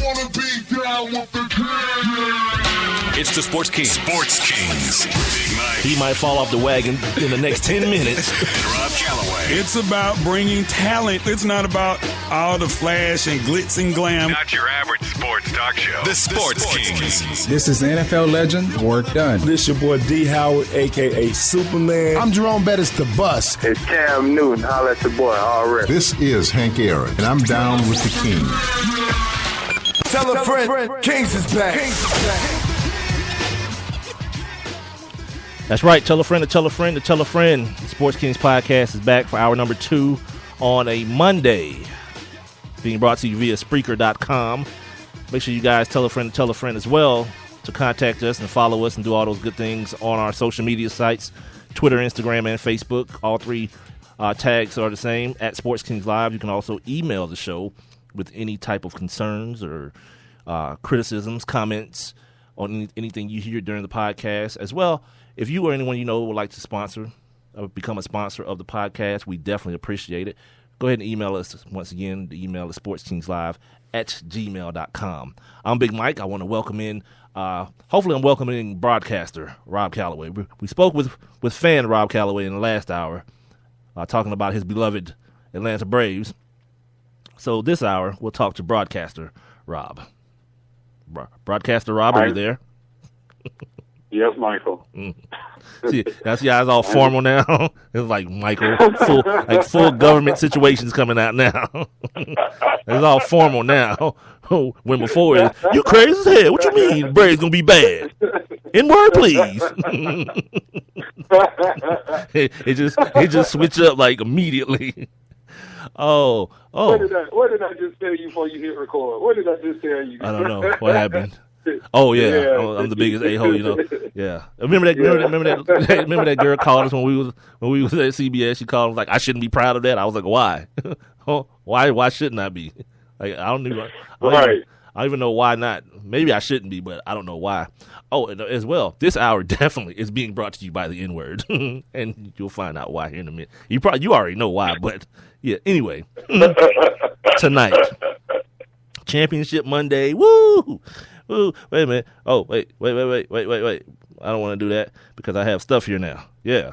wanna be down with the king. It's the Sports Kings. Sports Kings. Big Mike. He might fall off the wagon in the next 10 minutes. And Rob Calloway. It's about bringing talent. It's not about all the flash and glitz and glam. Not your average sports talk show. The Sports Kings. This is NFL legend, Work Done. This your boy D. Howard, a.k.a. Superman. I'm Jerome Bettis, the bus. It's Cam Newton. Holla at your boy, already. This is Hank Aaron, and I'm down with the king. Tell a friend, Kings is back. That's right. Tell a friend to tell a friend to tell a friend. The Sports Kings podcast is back for hour number 2 on a Monday. Being brought to you via Spreaker.com. Make sure you guys tell a friend to tell a friend as well to contact us and follow us and do all those good things on our social media sites, Twitter, Instagram, and Facebook. All three tags are the same, at Sports Kings Live. You can also email the show with any type of concerns or criticisms, comments on anything you hear during the podcast. As well, if you or anyone you know would like to sponsor or become a sponsor of the podcast, we definitely appreciate it. Go ahead and email us. Once again, the email is sportskingslive@gmail.com. I'm Big Mike. I want to welcome in, hopefully I'm welcoming broadcaster Rob Calloway. We spoke with fan Rob Calloway in the last hour, talking about his beloved Atlanta Braves. So this hour, we'll talk to broadcaster Rob. Broadcaster Rob, are you there? Yes, Michael. See, that's you guys all formal now. It's like Michael, full government situations coming out now. It's all formal now. When before it, you crazy as hell. What you mean? The Braves gonna be bad? In word, please. it just switched up like immediately. Oh. What did I just tell you before you hit record? What did I just tell you? I don't know what happened. Oh yeah, I'm the biggest a-hole, you know. Yeah, remember that girl called us when we was at CBS. She called us like, I shouldn't be proud of that. I was like, why? Why shouldn't I be? Like I don't even know why not. Maybe I shouldn't be, but I don't know why. Oh, and as well, this hour definitely is being brought to you by the N-word, and you'll find out why here in a minute. You already know why, but yeah. Anyway, tonight, Championship Monday. Woo! Wait a minute. Oh, wait. I don't want to do that because I have stuff here now. Yeah.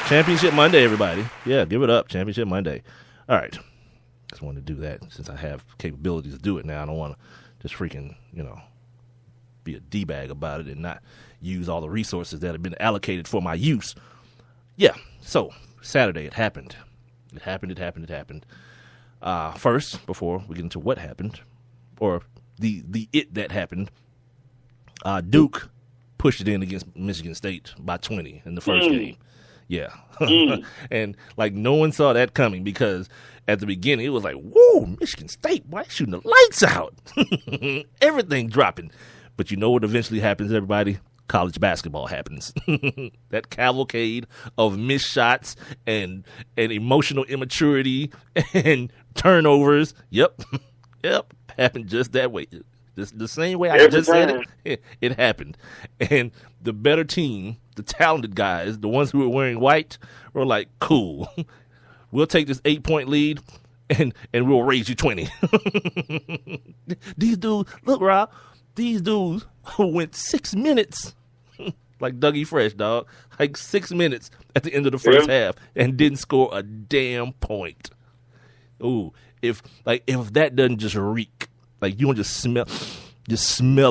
Championship Monday, everybody. Yeah, give it up. Championship Monday. All right. Just wanted to do that since I have capabilities to do it now. I don't want to just freaking, be a D-bag about it and not use all the resources that have been allocated for my use. Yeah. So, Saturday, it happened. It happened. First, before we get into what happened, or the it that happened, Duke pushed it in against Michigan State by 20 in the first game. Yeah. And, no one saw that coming because at the beginning, it was like, whoa, Michigan State, why shooting the lights out? Everything dropping. But you know what eventually happens, everybody? College basketball happens. That cavalcade of missed shots and emotional immaturity and turnovers. Yep, happened just that way. The same way I just said it, it happened. And the better team, the talented guys, the ones who were wearing white, were like, cool. We'll take this 8-point lead and we'll raise you 20. These dudes, look, Rob, these dudes went 6 minutes. Like Dougie Fresh, dog. Like 6 minutes at the end of the first half and didn't score a damn point. Ooh, if that doesn't just reek, like you don't just smell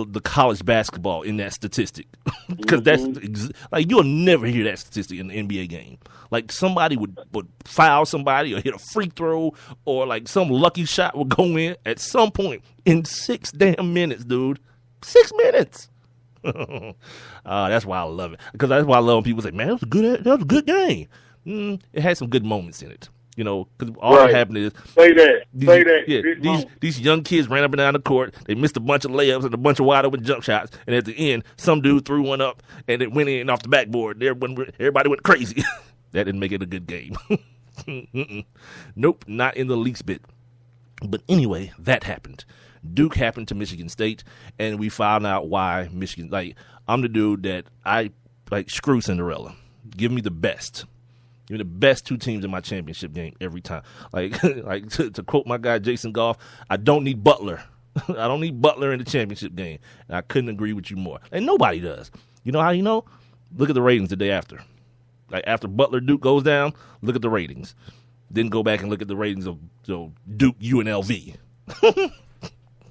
the college basketball in that statistic. Because that's you'll never hear that statistic in the NBA game. Like somebody would foul somebody or hit a free throw or like some lucky shot would go in at some point in 6 damn minutes, dude. 6 minutes. That's why I love it. Because that's why I love when people say, man, that was a good game. It had some good moments in it. Because all that happened is these young kids ran up and down the court. They missed a bunch of layups and a bunch of wide open jump shots. And at the end, some dude threw one up and it went in off the backboard. Everybody went crazy. That didn't make it a good game. Nope, not in the least bit. But anyway, that happened. Duke happened to Michigan State, and we found out why Michigan. I'm the dude that screw Cinderella. Give me the best. You're the best two teams in my championship game every time. Like to quote my guy Jason Goff, I don't need Butler. I don't need Butler in the championship game. And I couldn't agree with you more. And nobody does. You know how you know? Look at the ratings the day after. Like after Butler Duke goes down, look at the ratings. Then go back and look at the ratings of Duke UNLV.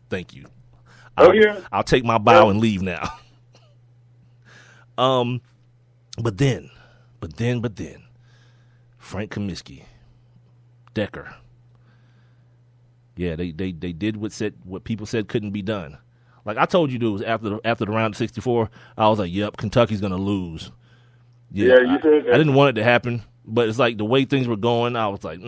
Thank you. I'll take my bow and leave now. But then, Frank Kaminsky, Decker. Yeah, they did what people said couldn't be done. Like I told you, dude, after the round of 64, I was like, "Yep, Kentucky's gonna lose." Yeah, you said that. I didn't want it to happen, but it's like the way things were going. I was like,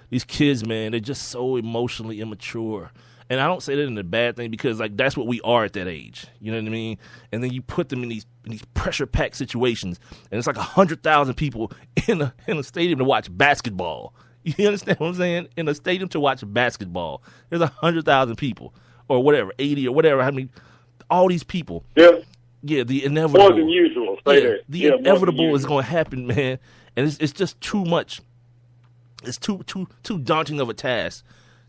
these kids, man, they're just so emotionally immature. And I don't say that in a bad thing because like that's what we are at that age. You know what I mean? And then you put them in these pressure-packed situations, and it's like 100,000 people in a stadium to watch basketball. You understand what I'm saying? In a stadium to watch basketball, there's 100,000 people, or whatever, 80 or whatever. I mean, all these people. Yeah. Yeah, the inevitable. More than usual. The inevitable is going to happen, man, and it's just too much. It's too daunting of a task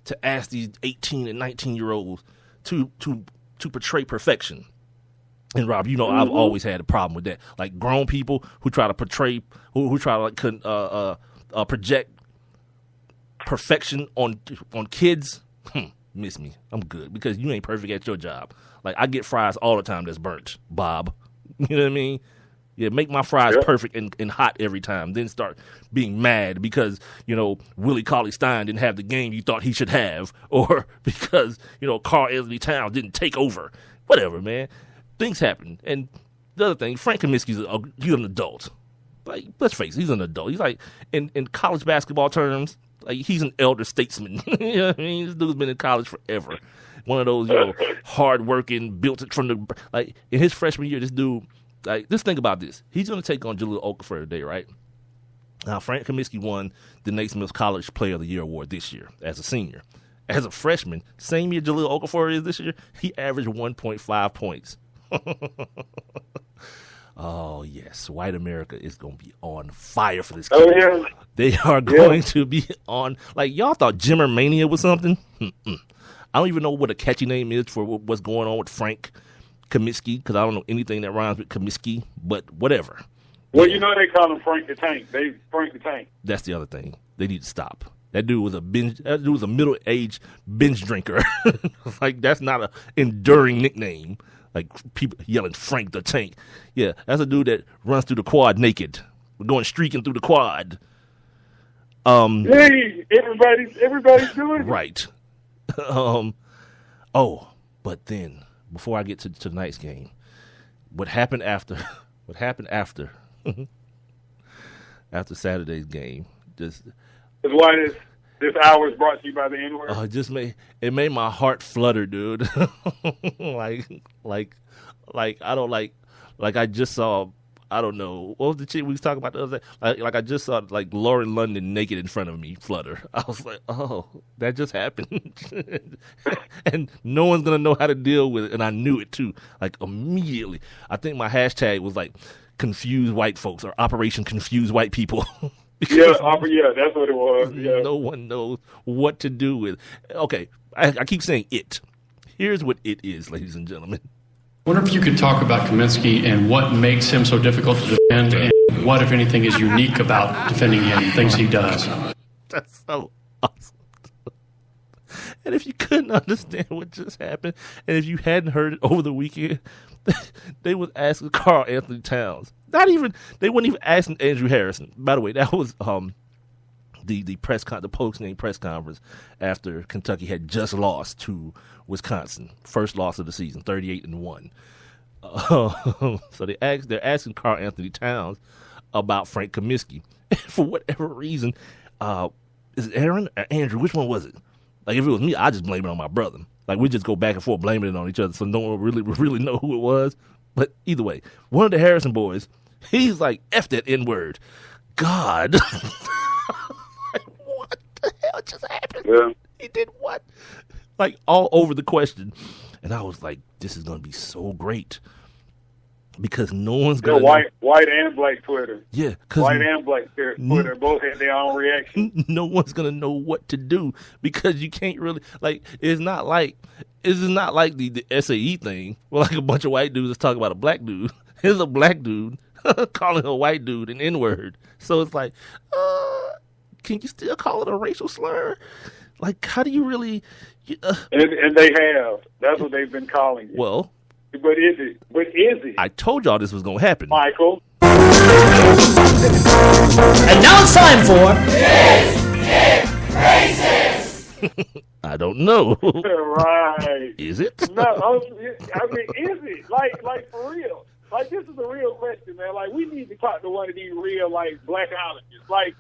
to ask these 18 and 19-year-olds to portray perfection. And Rob, you know, I've always had a problem with that. Like grown people who try to portray, who try to project perfection on kids. Miss me. I'm good because you ain't perfect at your job. Like I get fries all the time that's burnt, Bob. You know what I mean? Yeah, make my fries perfect and hot every time. Then start being mad because, you know, Willie Cauley-Stein didn't have the game you thought he should have, or because, you know, Karl Anthony Towns didn't take over. Whatever, man. Things happen. And the other thing, Frank Kaminsky's he's an adult. Like, let's face it, he's an adult. He's like, in college basketball terms, like he's an elder statesman. You know what I mean? This dude's been in college forever. One of those, you know, hard-working, built it from the, like, in his freshman year, this dude, like, just think about this. He's going to take on Jahlil Okafor today, right? Now, Frank Kaminsky won the Naismith College Player of the Year award this year as a senior. As a freshman, same year Jahlil Okafor is this year, he averaged 1.5 points. Oh, yes. White America is going to be on fire for this kid. Oh, yeah. They are going to be on. Like, y'all thought Jimmer Mania was something? I don't even know what a catchy name is for what's going on with Frank Kaminsky, because I don't know anything that rhymes with Kaminsky, but whatever. Well, you know they call him Frank the Tank. Frank the Tank. That's the other thing. They need to stop. That dude was a middle-aged binge drinker. Like, that's not an enduring nickname. Like, people yelling Frank the Tank. Yeah, that's a dude that runs through the quad naked. We're going streaking through the quad. Hey, everybody's doing it. Right. But then, before I get to tonight's game, what happened after after Saturday's game, just is why this hour is brought to you by the N-word. It made my heart flutter, dude. like I don't like I just saw, I don't know, what was the chick we was talking about the other day? Like I just saw like Lauren London naked in front of me flutter. I was like, oh, that just happened. And no one's going to know how to deal with it. And I knew it too, like immediately. I think my hashtag was like confused white folks or Operation Confused White People. Yeah, that's what it was. Yeah. No one knows what to do with. Okay, I keep saying it. Here's what it is, ladies and gentlemen. I wonder if you could talk about Kaminsky and what makes him so difficult to defend, and what, if anything, is unique about defending him, things he does. That's so awesome. And if you couldn't understand what just happened, and if you hadn't heard it over the weekend, they was asking Karl Anthony Towns. They weren't even asking Andrew Harrison. By the way, that was the post-game press conference after Kentucky had just lost to Wisconsin, first loss of the season, 38-1. So they're asking Karl Anthony Towns about Frank Kaminsky. For whatever reason, is it Aaron or Andrew? Which one was it? Like, if it was me, I just blame it on my brother. Like, we just go back and forth blaming it on each other, so no one really know who it was. But either way, one of the Harrison boys, he's like, F that N-word. God. Like, what the hell just happened? Yeah. He did what? Like, all over the question. And I was like, this is going to be so great. Because no one's Yeah, gonna white and black Twitter. Yeah, White and black Twitter both had their own reaction. no one's gonna know what to do because you can't really like. It's not like the SAE thing where like a bunch of white dudes is talking about a black dude. Here's a black dude calling a white dude an N-word. So it's like, can you still call it a racial slur? Like, how do you really? And they have. That's what they've been calling it. Well, but is it? I told y'all this was gonna happen, Michael? And now it's time for racist. I don't know. Right? Is it? No, I mean, is it like for real? Like, this is a real question, man. Like, we need to talk to one of these real like blackologists. Like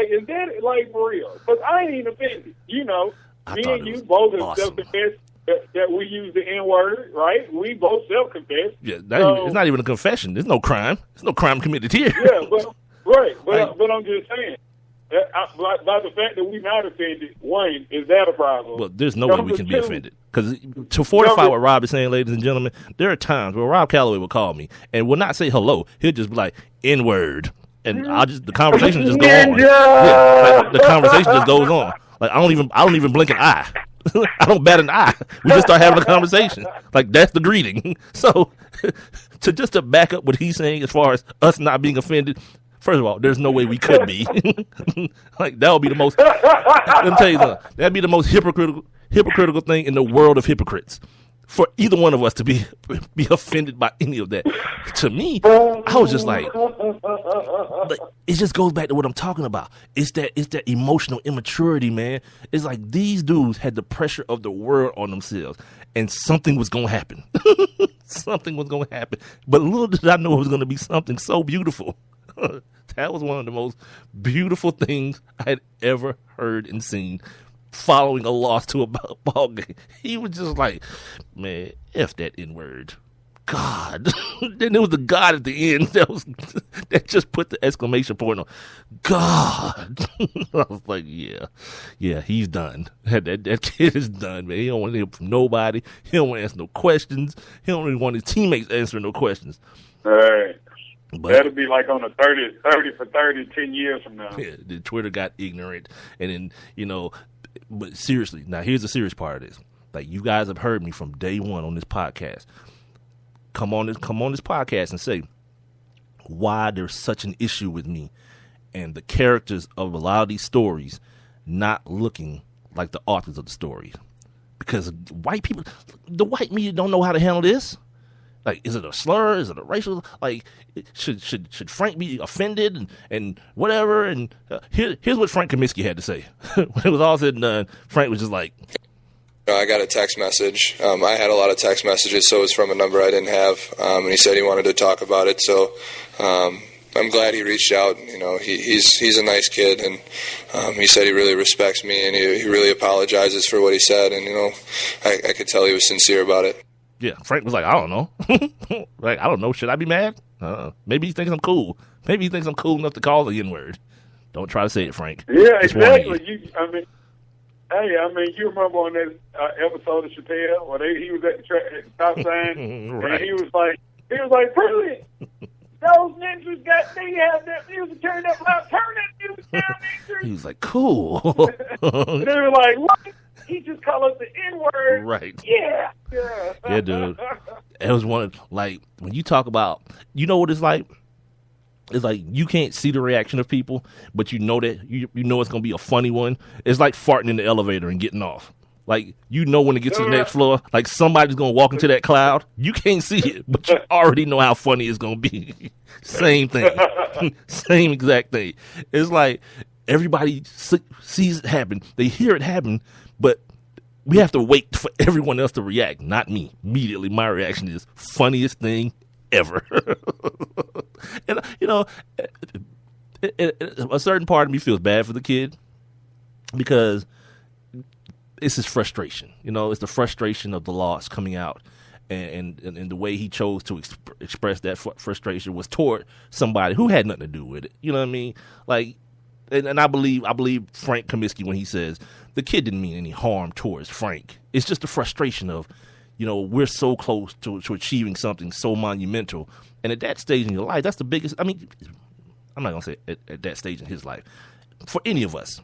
is that like for real? Because I ain't even offended. You know, me and you both have self-confessed that we use the N-word, right? We both self-confess. Yeah, it's not even a confession. There's no crime. There's no crime committed here. Yeah, but I'm just saying. By the fact that we're not offended, one, is that a problem? Well, there's no way we can be offended. Because to fortify what Rob is saying, ladies and gentlemen, there are times where Rob Calloway will call me and will not say hello. He'll just be like, N-word. And the conversation just goes on. Yeah, like, the conversation just goes on. Like, I don't even blink an eye. I don't bat an eye. We just start having a conversation. Like, that's the greeting. So, to back up what he's saying as far as us not being offended, first of all, there's no way we could be. Like, that would be the most, let me tell you something, that'd be the most hypocritical thing in the world of hypocrites. For either one of us to be offended by any of that. To me, I was just like, it just goes back to what I'm talking about. It's that emotional immaturity, man. It's like these dudes had the pressure of the world on themselves, and something was gonna happen. Something was gonna happen. But little did I know it was gonna be something so beautiful. That was one of the most beautiful things I had ever heard and seen. Following a loss to a ball game, he was just like, man, F that N-word. God. Then there was the God at the end that just put the exclamation point on God. I was like, yeah, he's done. That kid is done, man. He don't want to hear from nobody. He don't want to answer no questions. He don't really want his teammates answering no questions. All right. But that'll be like on a 30 for 30, 10 years from now. Yeah, the Twitter got ignorant. And then, but seriously, now here's the serious part of this. Like, you guys have heard me from day one on this podcast. Come on this podcast and say why there's such an issue with me and the characters of a lot of these stories not looking like the authors of the stories. Because the white media don't know how to handle this. Like, is it a slur? Is it a racial? Like, should Frank be offended and whatever? And here's what Frank Kaminsky had to say. When it was all said and done, Frank was just like, I got a text message. I had a lot of text messages, so it was from a number I didn't have. And he said he wanted to talk about it. So I'm glad he reached out. He's a nice kid, and he said he really respects me, and he really apologizes for what he said. And I could tell he was sincere about it. Yeah, Frank was like, I don't know. Like, I don't know. Should I be mad? Maybe he thinks I'm cool. Maybe he thinks I'm cool enough to call the N-word. Don't try to say it, Frank. Yeah, exactly. You remember on that episode of Chappelle where he was at the stop sign, right. And he was like, brilliant. Those ninjas they have that music turned up loud. Turn that music down, ninjas. He was like, cool. They were like, what? He just called us the N-word. Right. Yeah. Yeah, dude. It was one of, like, when you talk about, you know what it's like? It's like you can't see the reaction of people, but you know that you know it's going to be a funny one. It's like farting in the elevator and getting off. Like, when it gets to the next floor, like somebody's going to walk into that cloud. You can't see it, but you already know how funny it's going to be. Same thing. Same exact thing. It's like everybody sees it happen. They hear it happen, but we have to wait for everyone else to react, not me. Immediately, my reaction is funniest thing ever. And, a certain part of me feels bad for the kid because it's his frustration. It's the frustration of the loss coming out. And the way he chose to express that frustration was toward somebody who had nothing to do with it. You know what I mean? Like, and I believe Frank Kaminsky when he says the kid didn't mean any harm towards Frank. It's just the frustration of we're so close to achieving something so monumental. And at that stage in your life, that's the biggest. I mean, I'm not going to say at that stage in his life. For any of us,